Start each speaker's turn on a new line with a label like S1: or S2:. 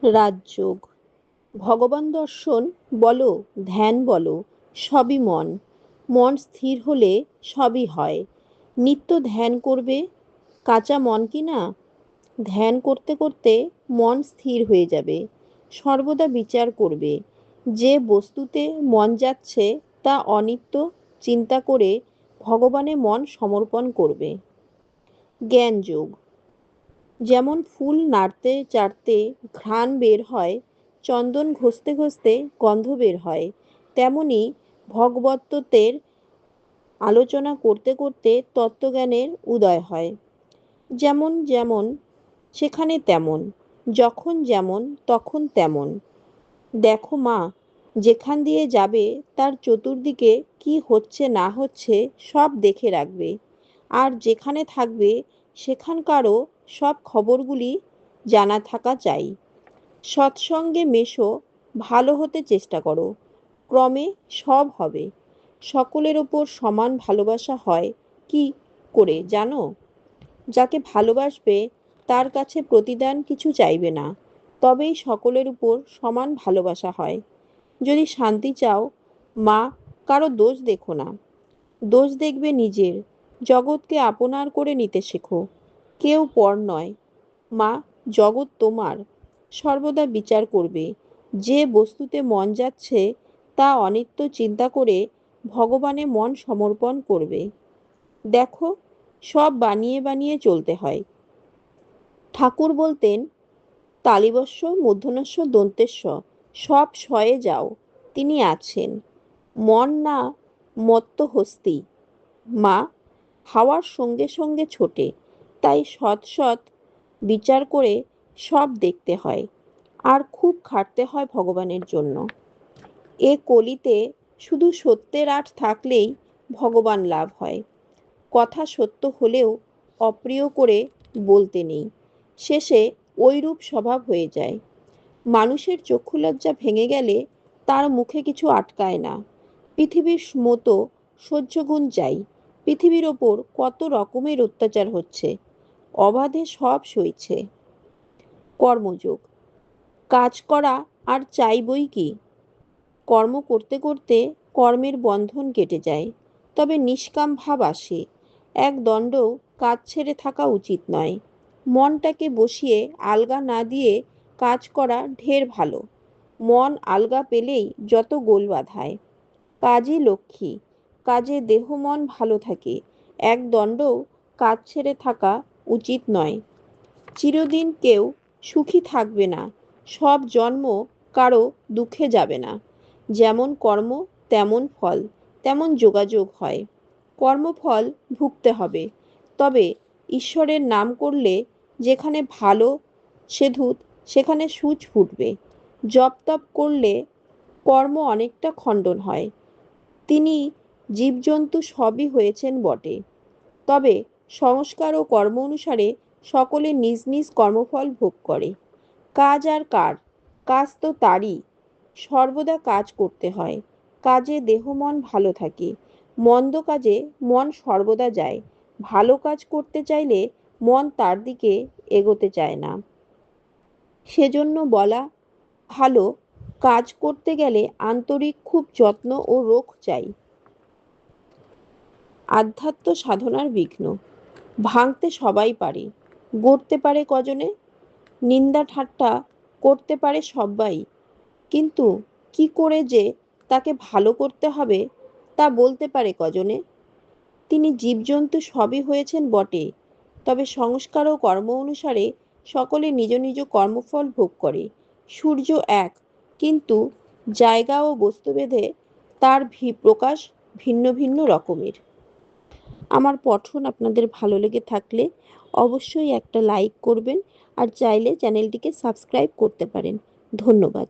S1: রাজযোগ। ভগবান দর্শন বলো, ধ্যান বলো, সবই মন। মন স্থির হলে সবই হয়। নিত্য ধ্যান করবে, কাঁচা মন কি না? ধ্যান করতে করতে মন স্থির হয়ে যাবে। সর্বদা বিচার করবে, যে বস্তুতে মন যাচ্ছে তা অনিত্য চিন্তা করে ভগবানে মন সমর্পণ করবে। জ্ঞান যোগ। যেমন ফুল নাড়তে চাড়তে ঘ্রাণ বের হয়, চন্দন ঘষতে ঘষতে গন্ধ বের হয়, তেমনি ভগবতত্ত্বের আলোচনা করতে করতে তত্ত্বজ্ঞানের উদয় হয়। যেমন যেমন সেখানে তেমন, যখন যেমন তখন তেমন। দেখো মা, যেখান দিয়ে যাবে তার চতুর্দিকে কি হচ্ছে না হচ্ছে সব দেখে রাখবে, আর যেখানে থাকবে সেখানকারও সব খবরগুলি জানা থাকা চাই। সৎসঙ্গে মেশো, ভালো হতে চেষ্টা করো, ক্রমে সব হবে। সকলের ওপর সমান ভালোবাসা হয় কি করে জানো? যাকে ভালোবাসবে তার কাছে প্রতিদান কিছু চাইবে না, তবেই সকলের উপর সমান ভালোবাসা হয়। যদি শান্তি চাও মা, কারো দোষ দেখো না, দোষ দেখবে নিজের। জগৎকে আপনার করে নিতে শেখো, কেউ পর নয়। মা, জগৎ তোমার। সর্বদা বিচার করবে, যে বস্তুতে মন যাচ্ছে তা অনিত্য চিন্তা করে ভগবানে মন সমর্পণ করবে। দেখো, সব বানিয়ে বানিয়ে চলতে হয়। ঠাকুর বলতেন, তালিবস্য মূর্ধন্যস্য দন্তেস্ব, সব শয়ে যাও, তিনি আছেন। মন না মত্ত হস্তি। মা, হাওয়ার সঙ্গে সঙ্গে ছোটে, তাই সৎ সৎ বিচার করে সব দেখতে হয়, আর খুব খাটতে হয় ভগবানের জন্য। এ কলিতে শুধু সত্যের আট থাকলেই ভগবান লাভ হয়। কথা সত্য হলেও অপ্রিয় করে বলতে নেই, শেষে ঐরূপ স্বভাব হয়ে যায়। মানুষের চক্ষুলজ্জা ভেঙে গেলে তার মুখে কিছু আটকায় না। পৃথিবীর মতো সহ্যগুণ চাই। পৃথিবীর ওপর কত রকমের অত্যাচার হচ্ছে, অবাধে সব সইছে। কর্মযোগ। কাজ করা আর চাইবই কি? কর্ম করতে করতে কর্মের বন্ধন কেটে যায়, তবে নিষ্কাম ভাব আসে। এক দণ্ডও কাজ ছেড়ে থাকা উচিত নয়। মনটাকে বসিয়ে আলগা না দিয়ে কাজ করা ঢের ভালো। মন আলগা পেলেই যত গোল বাধায়। কাজই লক্ষ্মী, কাজে দেহ মন ভালো থাকে। এক দণ্ডও কাজ ছেড়ে থাকা উচিত নয়। চিরদিন কেউ সুখী থাকবে না, সব জন্ম কারো দুঃখে যাবে না। যেমন কর্ম তেমন ফল, তেমন যোগাযোগ হয়। কর্মফল ভুগতে হবে, তবে ঈশ্বরের নাম করলে যেখানে ভালো সেধুত সেখানে সূচ ফুটবে। জপ তপ করলে কর্ম অনেকটা খণ্ডন হয়। তিনি জীবজন্তু সবই হয়েছেন বটে, তবে সংস্কার ও কর্ম অনুসারে সকলে নিজ নিজ কর্মফল ভোগ করে। কাজ আর কার? কাজ তো তারই। সর্বদা কাজ করতে হয়, কাজে দেহ মন ভালো থাকে। মন্দ কাজে মন সর্বদা যায়। ভালো কাজ করতে চাইলে মন তার দিকে এগোতে চায় না। সেজন্য বলা ভালো, কাজ করতে গেলে আন্তরিক খুব যত্ন ও রোখ চাই। আধ্যাত্ম সাধনার বিঘ্ন। ভাঙতে সবাই পারে, গড়তে পারে কজনে? নিন্দা ঠাট্টা করতে পারে সব্বাই, কিন্তু কি করে যে তাকে ভালো করতে হবে তা বলতে পারে কজনে? তিনি জীবজন্তু সবই হয়েছেন বটে, তবে সংস্কার ও কর্ম অনুসারে সকলে নিজ নিজ কর্মফল ভোগ করে। সূর্য এক, কিন্তু জায়গা ও বস্তুভেদে তার প্রকাশ ভিন্ন ভিন্ন রকমের। আমার পঠন আপনাদের ভালো লেগে থাকলে অবশ্যই একটা লাইক করবেন, আর চাইলে চ্যানেলটিকে সাবস্ক্রাইব করতে পারেন। ধন্যবাদ।